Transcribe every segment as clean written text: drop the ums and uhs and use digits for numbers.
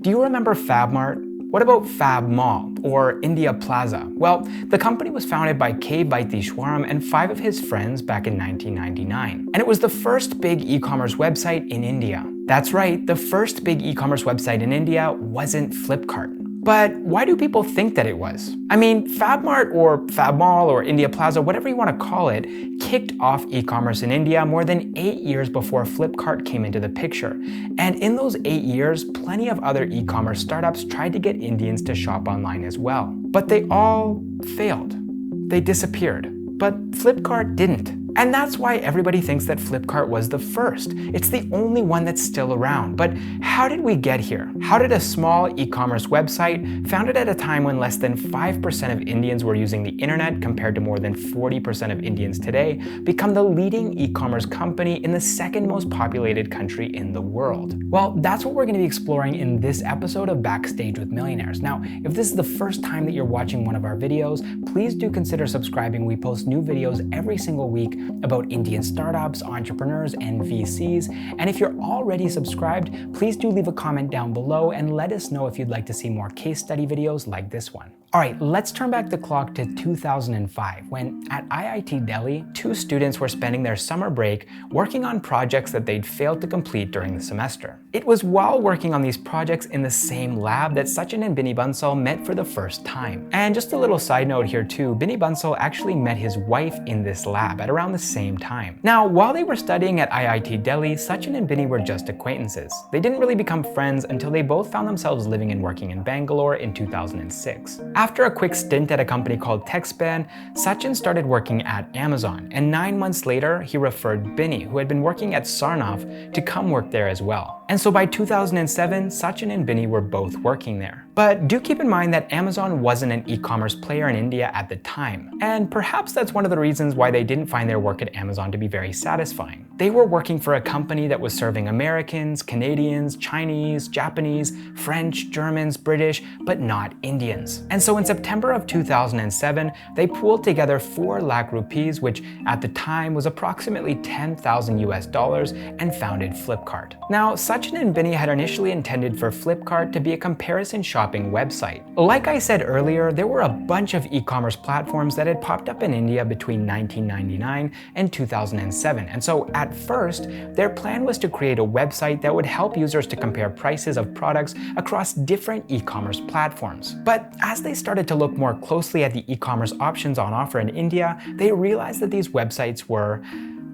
Do you remember FabMart? What about Fab Mall or India Plaza? Well, the company was founded by K. Vaitishwaram and 5 of his friends back in 1999. And it was the first big e-commerce website in India. That's right, the first big e-commerce website in India wasn't Flipkart. But why do people think that it was? I mean, FabMart or Fab Mall or India Plaza, whatever you want to call it, kicked off e-commerce in India more than 8 years before Flipkart came into the picture. And in those 8 years, plenty of other e-commerce startups tried to get Indians to shop online as well. But they all failed. They disappeared. But Flipkart didn't. And that's why everybody thinks that Flipkart was the first. It's the only one that's still around. But how did we get here? How did a small e-commerce website, founded at a time when less than 5% of Indians were using the internet compared to more than 40% of Indians today, become the leading e-commerce company in the second most populated country in the world? Well, that's what we're going to be exploring in this episode of Backstage with Millionaires. Now, if this is the first time that you're watching one of our videos, please do consider subscribing. We post new videos every single week about Indian startups, entrepreneurs, and VCs. And if you're already subscribed, please do leave a comment down below and let us know if you'd like to see more case study videos like this one. All right, let's turn back the clock to 2005, when at IIT Delhi, 2 students were spending their summer break working on projects that they'd failed to complete during the semester. It was while working on these projects in the same lab that Sachin and Binny Bansal met for the first time. And just a little side note here too, Binny Bansal actually met his wife in this lab at around the same time. Now, while they were studying at IIT Delhi, Sachin and Binny were just acquaintances. They didn't really become friends until they both found themselves living and working in Bangalore in 2006. After a quick stint at a company called TechSpan, Sachin started working at Amazon, and 9 months later, he referred Binny, who had been working at Sarnath, to come work there as well. And so by 2007, Sachin and Binny were both working there. But do keep in mind that Amazon wasn't an e-commerce player in India at the time. And perhaps that's one of the reasons why they didn't find their work at Amazon to be very satisfying. They were working for a company that was serving Americans, Canadians, Chinese, Japanese, French, Germans, British, but not Indians. And so in September of 2007, they pooled together 4 lakh rupees, which at the time was approximately 10,000 US dollars, and founded Flipkart. Now, Sachin and Binny had initially intended for Flipkart to be a comparison shopping website. Like I said earlier, there were a bunch of e-commerce platforms that had popped up in India between 1999 and 2007. And so at first, their plan was to create a website that would help users to compare prices of products across different e-commerce platforms. But as they started to look more closely at the e-commerce options on offer in India, they realized that these websites were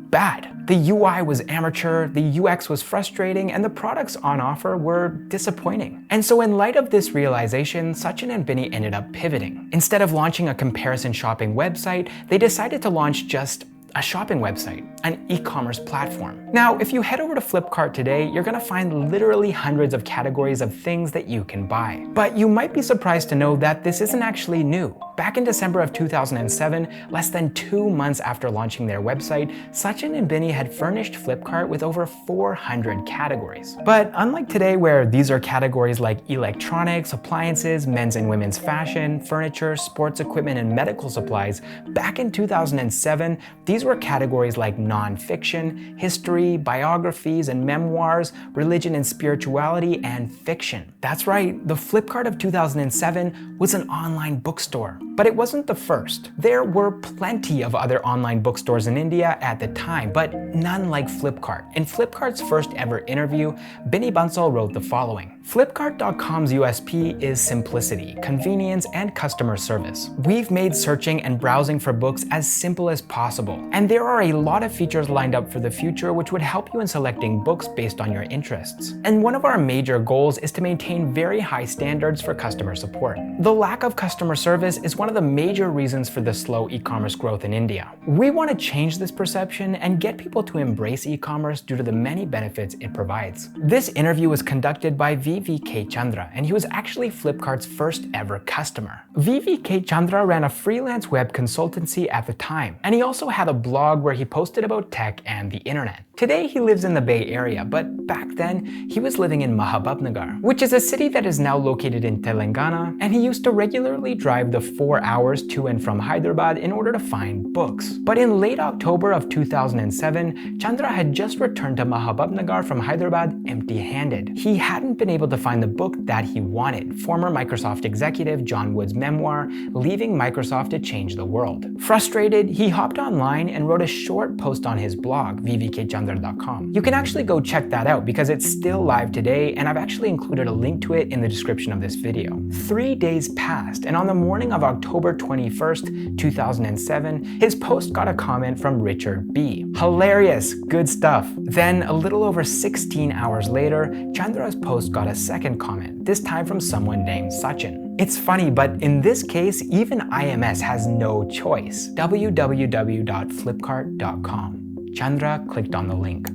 bad. The UI was amateur, the UX was frustrating, and the products on offer were disappointing. And so in light of this realization, Sachin and Binny ended up pivoting. Instead of launching a comparison shopping website, they decided to launch just a shopping website, an e-commerce platform. Now, if you head over to Flipkart today, you're gonna find literally hundreds of categories of things that you can buy. But you might be surprised to know that this isn't actually new. Back in December of 2007, less than 2 months after launching their website, Sachin and Binny had furnished Flipkart with over 400 categories. But unlike today, where these are categories like electronics, appliances, men's and women's fashion, furniture, sports equipment, and medical supplies, back in 2007, these were categories like non-fiction, history, biographies and memoirs, religion and spirituality, and fiction. That's right, the Flipkart of 2007 was an online bookstore. But it wasn't the first. There were plenty of other online bookstores in India at the time, but none like Flipkart. In Flipkart's first ever interview, Binny Bansal wrote the following: Flipkart.com's USP is simplicity, convenience, and customer service. We've made searching and browsing for books as simple as possible, and there are a lot of features lined up for the future which would help you in selecting books based on your interests. And one of our major goals is to maintain very high standards for customer support. The lack of customer service is one of the major reasons for the slow e-commerce growth in India. We want to change this perception and get people to embrace e-commerce due to the many benefits it provides. This interview was conducted by VVK Chandra, and he was actually Flipkart's first ever customer. VVK Chandra ran a freelance web consultancy at the time, and he also had a blog where he posted about tech and the internet. Today he lives in the Bay Area, but back then he was living in Mahabubnagar, which is a city that is now located in Telangana, and he used to regularly drive the 4 4 hours to and from Hyderabad in order to find books. But in late October of 2007, Chandra had just returned to Mahabubnagar from Hyderabad empty-handed. He hadn't been able to find the book that he wanted, former Microsoft executive John Wood's memoir, Leaving Microsoft to Change the World. Frustrated, he hopped online and wrote a short post on his blog, vvkchandra.com. You can actually go check that out because it's still live today, and I've actually included a link to it in the description of this video. 3 days passed, and on the morning of October 21st, 2007, his post got a comment from Richard B. Hilarious, good stuff. Then, a little over 16 hours later, Chandra's post got a second comment, this time from someone named Sachin. It's funny, but in this case, even IMS has no choice. www.flipkart.com. Chandra clicked on the link.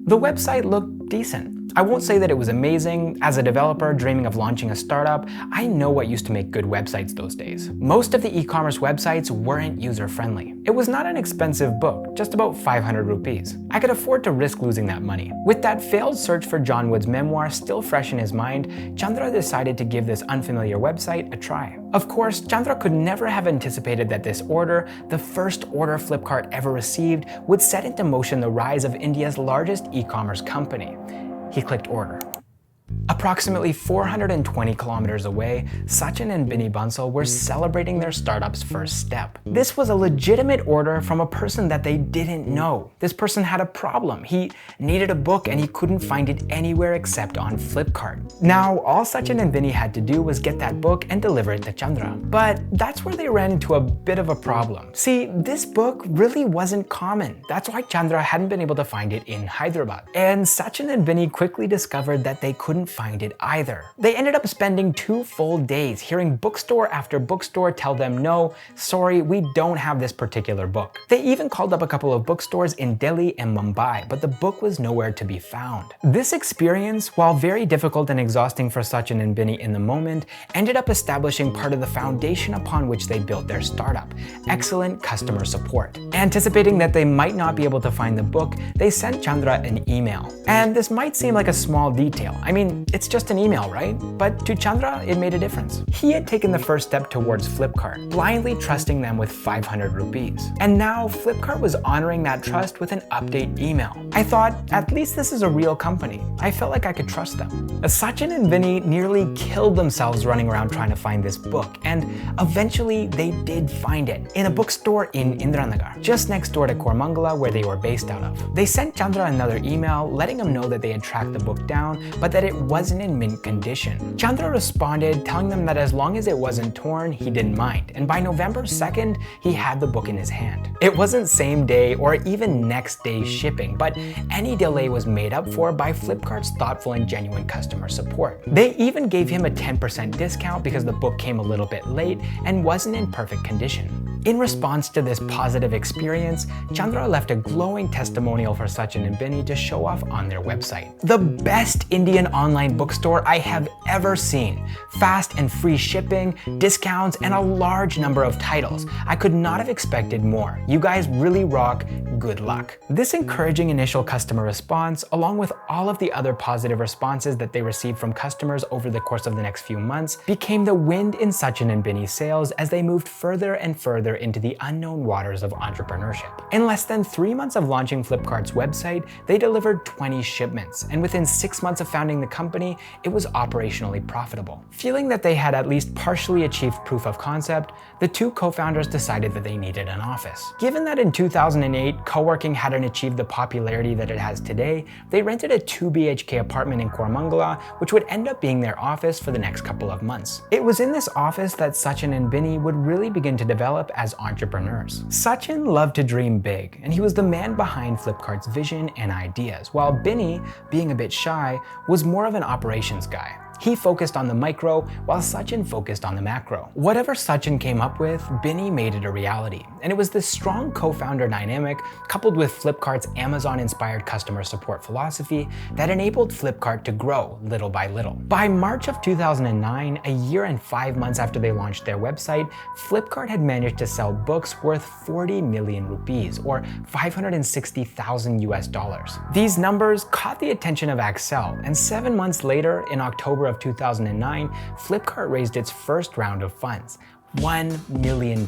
The website looked decent. I won't say that it was amazing. As a developer dreaming of launching a startup, I know what used to make good websites those days. Most of the e-commerce websites weren't user-friendly. It was not an expensive book, just about 500 rupees. I could afford to risk losing that money. With that failed search for John Wood's memoir still fresh in his mind, Chandra decided to give this unfamiliar website a try. Of course, Chandra could never have anticipated that this order, the first order Flipkart ever received, would set into motion the rise of India's largest e-commerce company. He clicked order. Approximately 420 kilometers away, Sachin and Binny Bansal were celebrating their startup's first step. This was a legitimate order from a person that they didn't know. This person had a problem. He needed a book and he couldn't find it anywhere except on Flipkart. Now, all Sachin and Binny had to do was get that book and deliver it to Chandra. But that's where they ran into a bit of a problem. See, this book really wasn't common. That's why Chandra hadn't been able to find it in Hyderabad. And Sachin and Binny quickly discovered that they couldn't find it either. They ended up spending 2 full days hearing bookstore after bookstore tell them, no, sorry, we don't have this particular book. They even called up a couple of bookstores in Delhi and Mumbai, but the book was nowhere to be found. This experience, while very difficult and exhausting for Sachin and Binny in the moment, ended up establishing part of the foundation upon which they built their startup, excellent customer support. Anticipating that they might not be able to find the book, they sent Chandra an email. And this might seem like a small detail. I mean, it's just an email, right? But to Chandra, it made a difference. He had taken the first step towards Flipkart, blindly trusting them with 500 rupees. And now Flipkart was honoring that trust with an update email. I thought, at least this is a real company. I felt like I could trust them. Sachin and Binny nearly killed themselves running around trying to find this book, and eventually they did find it in a bookstore in Indiranagar, just next door to Kormangala, where they were based out of. They sent Chandra another email letting him know that they had tracked the book down, but that it wasn't in mint condition. Chandra responded, telling them that as long as it wasn't torn, he didn't mind, and by November 2nd, he had the book in his hand. It wasn't same day or even next day shipping, but any delay was made up for by Flipkart's thoughtful and genuine customer support. They even gave him a 10% discount because the book came a little bit late and wasn't in perfect condition. In response to this positive experience, Chandra left a glowing testimonial for Sachin and Binny to show off on their website. The best Indian online bookstore I have ever seen. Fast and free shipping, discounts, and a large number of titles. I could not have expected more. You guys really rock. Good luck. This encouraging initial customer response, along with all of the other positive responses that they received from customers over the course of the next few months, became the wind in Sachin and Binny's sails as they moved further and further into the unknown waters of entrepreneurship. In less than 3 months of launching Flipkart's website, they delivered 20 shipments, and within 6 months of founding the company, it was operationally profitable. Feeling that they had at least partially achieved proof of concept, the two co-founders decided that they needed an office. Given that in 2008, co-working hadn't achieved the popularity that it has today, they rented a 2 BHK apartment in Kormangala, which would end up being their office for the next couple of months. It was in this office that Sachin and Binny would really begin to develop as entrepreneurs. Sachin loved to dream big, and he was the man behind Flipkart's vision and ideas, while Binny, being a bit shy, was more of an operations guy. He focused on the micro, while Sachin focused on the macro. Whatever Sachin came up with, Binny made it a reality. And it was this strong co-founder dynamic, coupled with Flipkart's Amazon-inspired customer support philosophy, that enabled Flipkart to grow little by little. By March of 2009, a year and 5 months after they launched their website, Flipkart had managed to sell books worth 40 million rupees, or 560,000 US dollars. These numbers caught the attention of Accel, and 7 months later, in October of 2009, Flipkart raised its first round of funds, $1 million.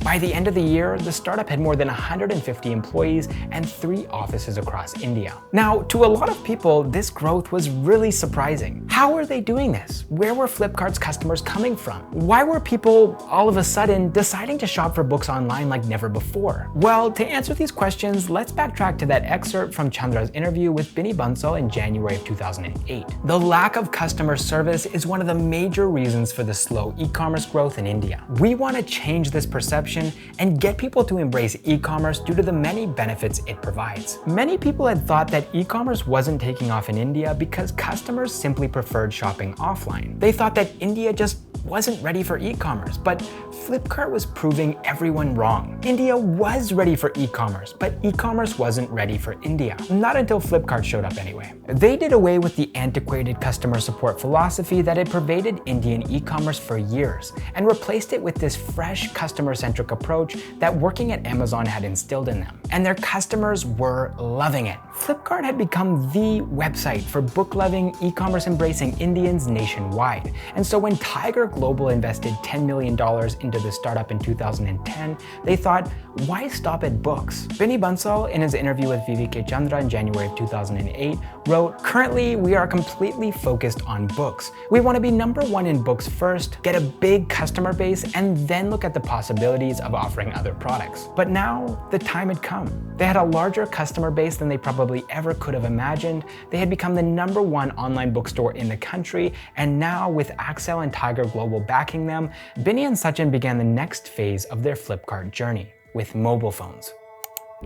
By the end of the year, the startup had more than 150 employees and 3 offices across India. Now, to a lot of people, this growth was really surprising. How were they doing this? Where were Flipkart's customers coming from? Why were people all of a sudden deciding to shop for books online like never before? Well, to answer these questions, let's backtrack to that excerpt from Chandra's interview with Binny Bansal in January of 2008. The lack of customer service is one of the major reasons for the slow e-commerce growth in India. We want to change this perception and get people to embrace e-commerce due to the many benefits it provides. Many people had thought that e-commerce wasn't taking off in India because customers simply preferred shopping offline. They thought that India just wasn't ready for e-commerce, but Flipkart was proving everyone wrong. India was ready for e-commerce, but e-commerce wasn't ready for India. Not until Flipkart showed up anyway. They did away with the antiquated customer support philosophy that had pervaded Indian e-commerce for years and replaced it with this fresh customer-centric approach that working at Amazon had instilled in them. And their customers were loving it. Flipkart had become the website for book-loving, e-commerce embracing Indians nationwide. And so when Tiger Global invested $10 million into the startup in 2010, they thought, why stop at books? Binny Bansal, in his interview with VVK Chandra in January of 2008, wrote, "Currently, we are completely focused on books. We want to be #1 in books first, get a big customer base, and then look at the possibilities of offering other products." But now, the time had come. They had a larger customer base than they probably ever could have imagined. They had become the #1 online bookstore in the country, and now with Accel and Tiger Global backing them, Binny and Sachin began the next phase of their Flipkart journey with mobile phones.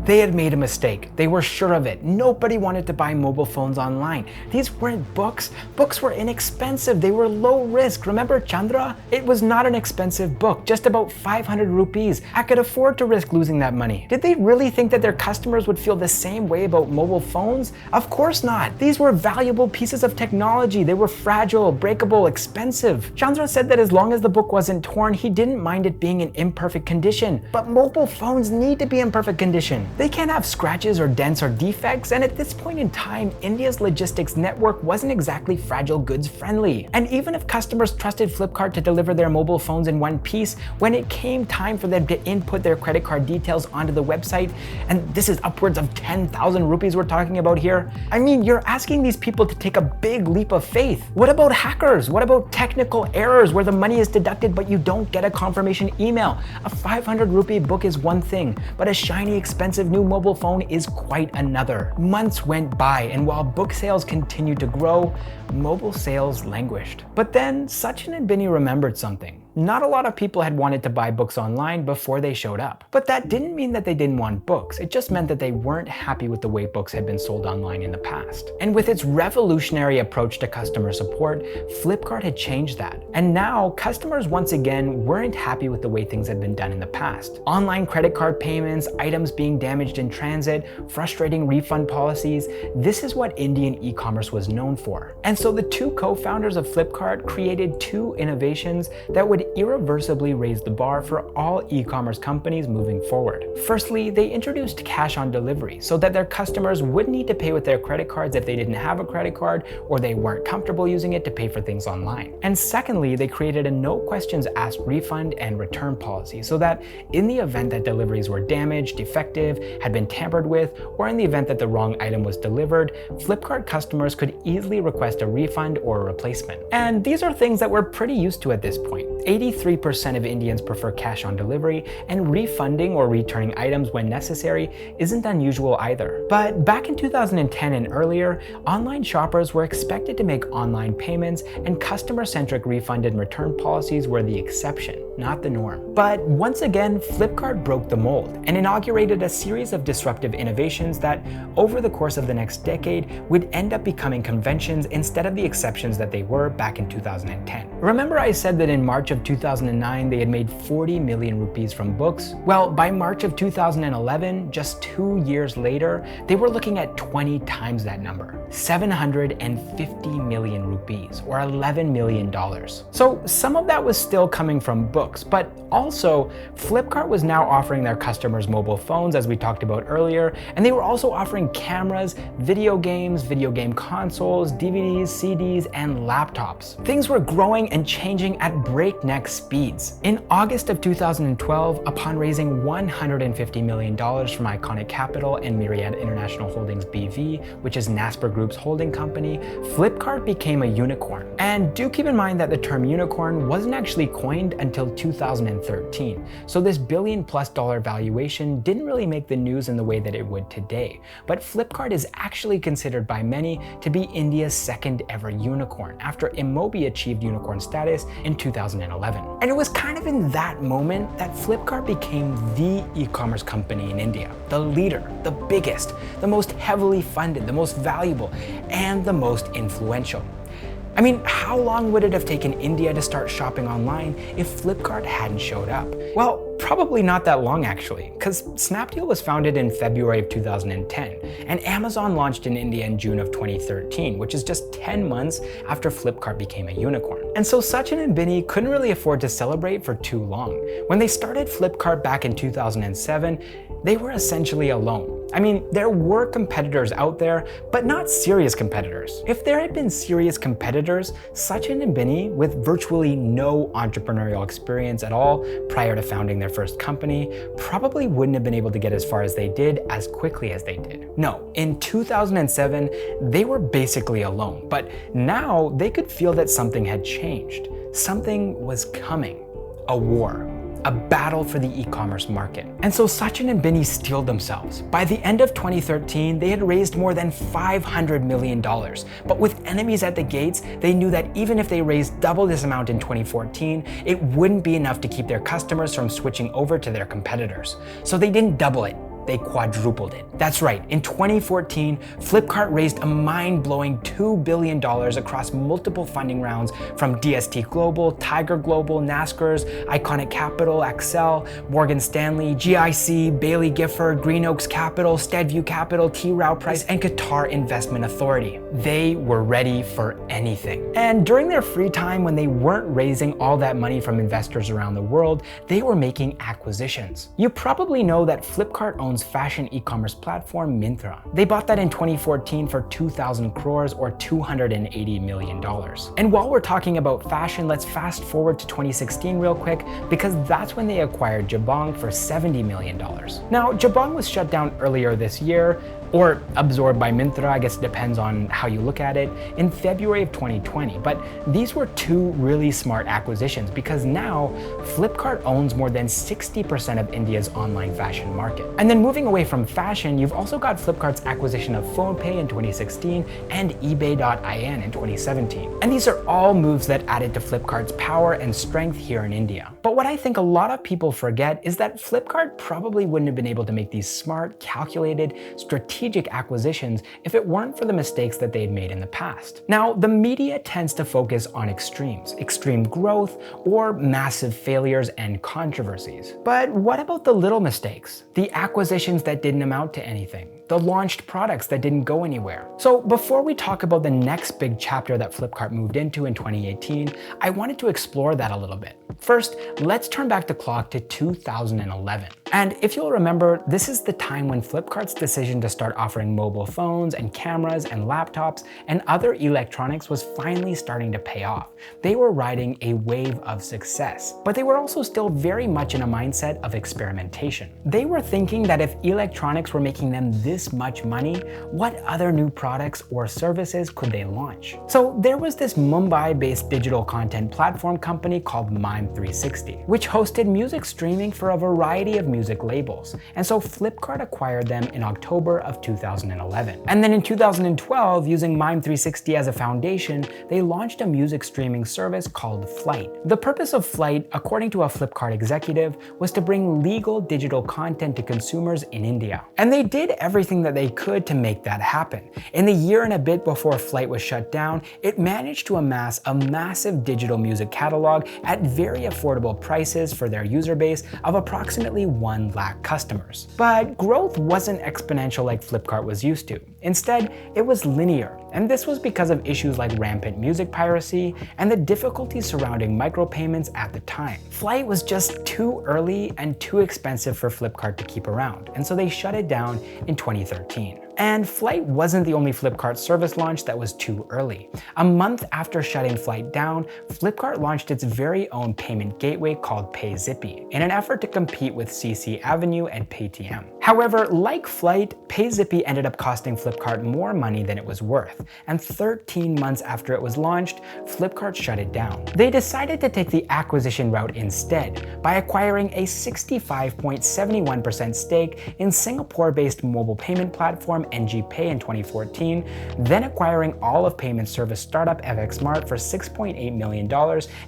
They had made a mistake. They were sure of it. Nobody wanted to buy mobile phones online. These weren't books. Books were inexpensive. They were low risk. Remember Chandra? It was not an expensive book, just about 500 rupees. I could afford to risk losing that money. Did they really think that their customers would feel the same way about mobile phones? Of course not. These were valuable pieces of technology. They were fragile, breakable, expensive. Chandra said that as long as the book wasn't torn, he didn't mind it being in imperfect condition. But mobile phones need to be in perfect condition. They can't have scratches or dents or defects, and at this point in time, India's logistics network wasn't exactly fragile goods friendly. And even if customers trusted Flipkart to deliver their mobile phones in one piece, when it came time for them to input their credit card details onto the website, and this is upwards of 10,000 rupees we're talking about here, I mean, you're asking these people to take a big leap of faith. What about hackers? What about technical errors where the money is deducted but you don't get a confirmation email? A 500 rupee book is one thing, but a shiny, expensive new mobile phone is quite another. Months went by, and while book sales continued to grow, mobile sales languished. But then Sachin and Binny remembered something. Not a lot of people had wanted to buy books online before they showed up. But that didn't mean that they didn't want books. It just meant that they weren't happy with the way books had been sold online in the past. And with its revolutionary approach to customer support, Flipkart had changed that. And now, customers once again weren't happy with the way things had been done in the past. Online credit card payments, items being damaged in transit, frustrating refund policies, this is what Indian e-commerce was known for. And so the two co-founders of Flipkart created 2 innovations that would irreversibly raise the bar for all e-commerce companies moving forward. Firstly, they introduced cash on delivery so that their customers wouldn't need to pay with their credit cards if they didn't have a credit card or they weren't comfortable using it to pay for things online. And secondly, they created a no questions asked refund and return policy so that in the event that deliveries were damaged, defective, had been tampered with, or in the event that the wrong item was delivered, Flipkart customers could easily request a refund or a replacement. And these are things that we're pretty used to at this point. 83% of Indians prefer cash on delivery, and refunding or returning items when necessary isn't unusual either. But back in 2010 and earlier, online shoppers were expected to make online payments, and customer-centric refund and return policies were the exception, not the norm. But once again, Flipkart broke the mold and inaugurated a series of disruptive innovations that, over the course of the next decade, would end up becoming conventions instead of the exceptions that they were back in 2010. Remember I said that in March of 2009, they had made 40 million rupees from books? Well, by March of 2011, just 2 years later, they were looking at 20 times that number. 750 million rupees, or $11 million. So some of that was still coming from books, but also Flipkart was now offering their customers mobile phones, as we talked about earlier, and they were also offering cameras, video games, video game consoles, DVDs, CDs, and laptops. Things were growing and changing at breakneck speeds. In August of 2012, upon raising $150 million from ICONIQ Capital and Myriad International Holdings BV, which is Naspers Group's holding company, Flipkart became a unicorn. And do keep in mind that the term unicorn wasn't actually coined until 2013. So this billion-plus-dollar valuation didn't really make the news in the way that it would today. But Flipkart is actually considered by many to be India's second ever unicorn, after Emobi achieved unicorn status in 2011. And it was kind of in that moment that Flipkart became the e-commerce company in India, the leader, the biggest, the most heavily funded, the most valuable, and the most influential. I mean, how long would it have taken India to start shopping online if Flipkart hadn't showed up? Well, probably not that long actually, because Snapdeal was founded in February of 2010, and Amazon launched in India in June of 2013, which is just 10 months after Flipkart became a unicorn. And so Sachin and Binny couldn't really afford to celebrate for too long. When they started Flipkart back in 2007, they were essentially alone. I mean, there were competitors out there, but not serious competitors. If there had been serious competitors, Sachin and Binny, with virtually no entrepreneurial experience at all prior to founding their first company, probably wouldn't have been able to get as far as they did as quickly as they did. No, in 2007, they were basically alone, but now they could feel that something had changed. Something was coming. A war. A battle for the e-commerce market. And so Sachin and Binny steeled themselves. By the end of 2013, they had raised more than $500 million. But with enemies at the gates, they knew that even if they raised double this amount in 2014, it wouldn't be enough to keep their customers from switching over to their competitors. So they didn't double it. They quadrupled it. That's right, in 2014, Flipkart raised a mind-blowing $2 billion across multiple funding rounds from DST Global, Tiger Global, Naspers, ICONIQ Capital, Accel, Morgan Stanley, GIC, Bailey Gifford, Green Oaks Capital, Steadview Capital, T. Rowe Price, and Qatar Investment Authority. They were ready for anything. And during their free time, when they weren't raising all that money from investors around the world, they were making acquisitions. You probably know that Flipkart owns fashion e-commerce platform Myntra. They bought that in 2014 for 2,000 crores or $280 million. And while we're talking about fashion, let's fast forward to 2016 real quick, because that's when they acquired Jabong for $70 million. Now, Jabong was shut down earlier this year, or absorbed by Myntra, I guess it depends on how you look at it, in February of 2020. But these were two really smart acquisitions, because now Flipkart owns more than 60% of India's online fashion market. And then moving away from fashion, you've also got Flipkart's acquisition of PhonePe in 2016 and eBay.in in 2017. And these are all moves that added to Flipkart's power and strength here in India. But what I think a lot of people forget is that Flipkart probably wouldn't have been able to make these smart, calculated, strategic acquisitions if it weren't for the mistakes that they'd made in the past. Now, the media tends to focus on extremes, extreme growth, or massive failures and controversies. But what about the little mistakes? The acquisitions that didn't amount to anything? The launched products that didn't go anywhere? So before we talk about the next big chapter that Flipkart moved into in 2018, I wanted to explore that a little bit. First, let's turn back the clock to 2011. And if you'll remember, this is the time when Flipkart's decision to start offering mobile phones and cameras and laptops and other electronics was finally starting to pay off. They were riding a wave of success, but they were also still very much in a mindset of experimentation. They were thinking that if electronics were making them this much money, what other new products or services could they launch? So there was this Mumbai-based digital content platform company called Mime360, which hosted music streaming for a variety of music labels. And so Flipkart acquired them in October of 2011. And then in 2012, using Mime360 as a foundation, they launched a music streaming service called Flight. The purpose of Flight, according to a Flipkart executive, was to bring legal digital content to consumers in India. And they did everything that they could to make that happen. In the year and a bit before Flight was shut down, it managed to amass a massive digital music catalog at very affordable prices for their user base of approximately 1 lakh customers. But growth wasn't exponential like Flipkart was used to. Instead, it was linear, and this was because of issues like rampant music piracy and the difficulties surrounding micropayments at the time. Flight was just too early and too expensive for Flipkart to keep around, and so they shut it down in 2013. And Flight wasn't the only Flipkart service launch that was too early. A month after shutting Flight down, Flipkart launched its very own payment gateway called PayZippy in an effort to compete with CC Avenue and Paytm. However, like Flight, PayZippy ended up costing Flipkart more money than it was worth, and 13 months after it was launched, Flipkart shut it down. They decided to take the acquisition route instead by acquiring a 65.71% stake in Singapore-based mobile payment platform NGPay in 2014, then acquiring all of payment service startup FXmart for $6.8 million,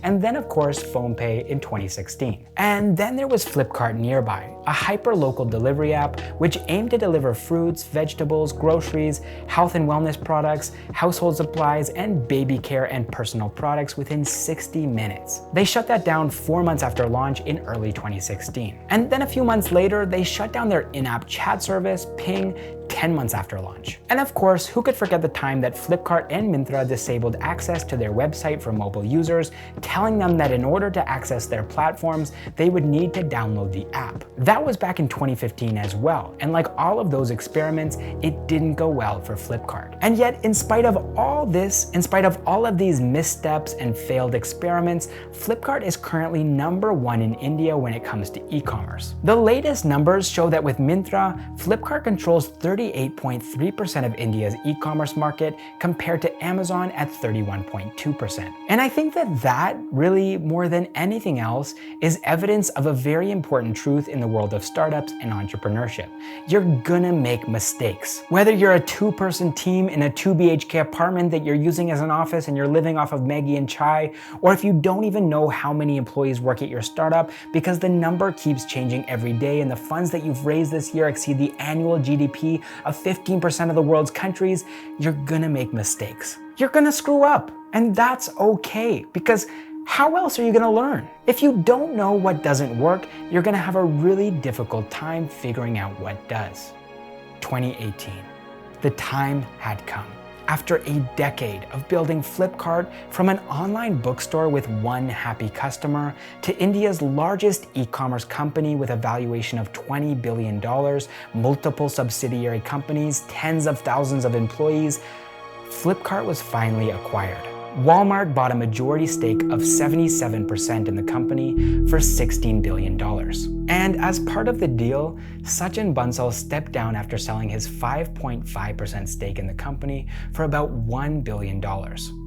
and then of course PhonePe in 2016. And then there was Flipkart Nearby, a hyper-local delivery app which aimed to deliver fruits, vegetables, groceries, health and wellness products, household supplies, and baby care and personal products within 60 minutes. They shut that down 4 months after launch in early 2016. And then a few months later, they shut down their in-app chat service, Ping, 10 months after launch. And of course, who could forget the time that Flipkart and Myntra disabled access to their website for mobile users, telling them that in order to access their platforms, they would need to download the app. That was back in 2015 as well, and like all of those experiments, it didn't go well for Flipkart. And yet, in spite of all this, in spite of all of these missteps and failed experiments, Flipkart is currently #1 in India when it comes to e-commerce. The latest numbers show that with Myntra, Flipkart controls 38.3% of India's e-commerce market compared to Amazon at 31.2%. And I think that really, more than anything else, is evidence of a very important truth in the world of startups and entrepreneurship. You're gonna make mistakes. Whether you're a 2-person team in a 2 BHK apartment that you're using as an office and you're living off of Maggie and chai, or if you don't even know how many employees work at your startup because the number keeps changing every day and the funds that you've raised this year exceed the annual GDP of 15% of the world's countries, you're gonna make mistakes. You're gonna screw up, and that's okay, because how else are you gonna learn? If you don't know what doesn't work, you're gonna have a really difficult time figuring out what does. 2018. The time had come. After a decade of building Flipkart from an online bookstore with 1 happy customer to India's largest e-commerce company with a valuation of $20 billion, multiple subsidiary companies, tens of thousands of employees, Flipkart was finally acquired. Walmart bought a majority stake of 77% in the company for $16 billion. And as part of the deal, Sachin Bansal stepped down after selling his 5.5% stake in the company for about $1 billion.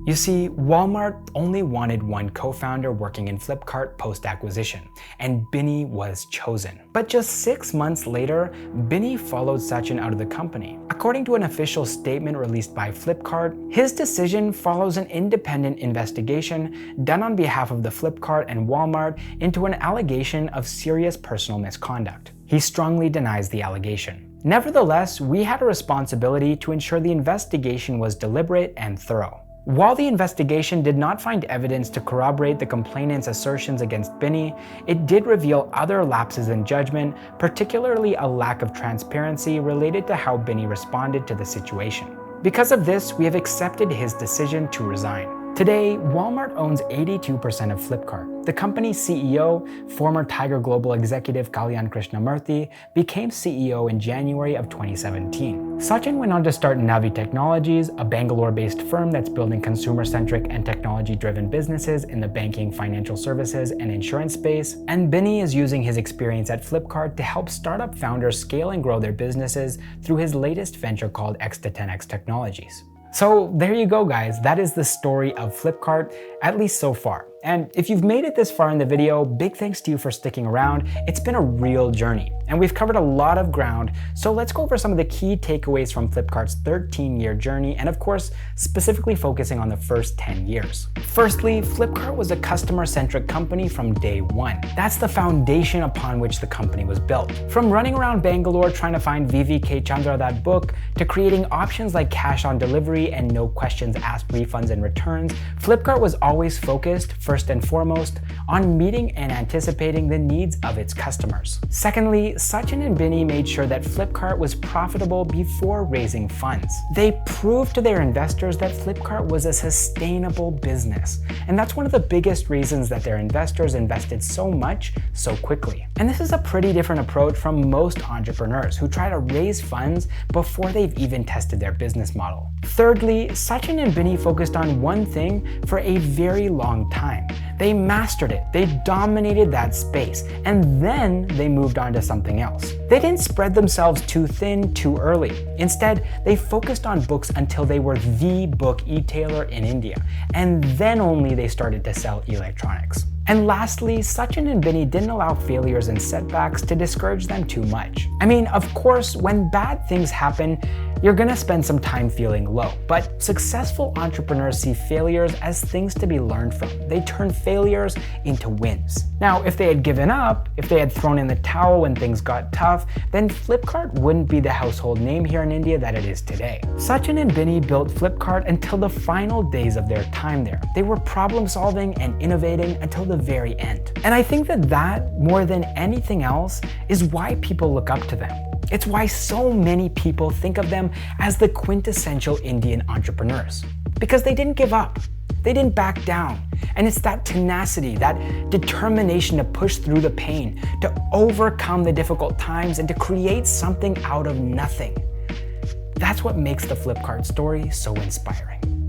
You see, Walmart only wanted 1 co-founder working in Flipkart post-acquisition, and Binny was chosen. But just 6 months later, Binny followed Sachin out of the company. According to an official statement released by Flipkart, his decision follows an independent investigation done on behalf of the Flipkart and Walmart into an allegation of serious personal misconduct. He strongly denies the allegation. Nevertheless, we had a responsibility to ensure the investigation was deliberate and thorough. While the investigation did not find evidence to corroborate the complainant's assertions against Binny, it did reveal other lapses in judgment, particularly a lack of transparency related to how Binny responded to the situation. Because of this, we have accepted his decision to resign. Today, Walmart owns 82% of Flipkart. The company's CEO, former Tiger Global executive Kalyan Krishnamurthy, became CEO in January of 2017. Sachin went on to start Navi Technologies, a Bangalore-based firm that's building consumer-centric and technology-driven businesses in the banking, financial services, and insurance space. And Binny is using his experience at Flipkart to help startup founders scale and grow their businesses through his latest venture called X-to-10X Technologies. So there you go, guys. That is the story of Flipkart, at least so far. And if you've made it this far in the video, big thanks to you for sticking around. It's been a real journey, and we've covered a lot of ground. So let's go over some of the key takeaways from Flipkart's 13-year journey, and of course, specifically focusing on the first 10 years. Firstly, Flipkart was a customer-centric company from day one. That's the foundation upon which the company was built. From running around Bangalore trying to find VVK Chandra that book, to creating options like cash on delivery and no questions asked refunds and returns, Flipkart was always focused first and foremost, on meeting and anticipating the needs of its customers. Secondly, Sachin and Binny made sure that Flipkart was profitable before raising funds. They proved to their investors that Flipkart was a sustainable business, and that's one of the biggest reasons that their investors invested so much so quickly. And this is a pretty different approach from most entrepreneurs who try to raise funds before they've even tested their business model. Thirdly, Sachin and Binny focused on one thing for a very long time. They mastered it, they dominated that space, and then they moved on to something else. They didn't spread themselves too thin too early. Instead, they focused on books until they were the book e-tailer in India, and then only they started to sell electronics. And lastly, Sachin and Binny didn't allow failures and setbacks to discourage them too much. I mean, of course, when bad things happen, you're gonna spend some time feeling low, but successful entrepreneurs see failures as things to be learned from. They turn failures into wins. Now, if they had given up, if they had thrown in the towel when things got tough, then Flipkart wouldn't be the household name here in India that it is today. Sachin and Binny built Flipkart until the final days of their time there. They were problem solving and innovating until the very end. And I think that more than anything else, is why people look up to them. It's why so many people think of them as the quintessential Indian entrepreneurs. Because they didn't give up. They didn't back down. And it's that tenacity, that determination to push through the pain, to overcome the difficult times, and to create something out of nothing. That's what makes the Flipkart story so inspiring.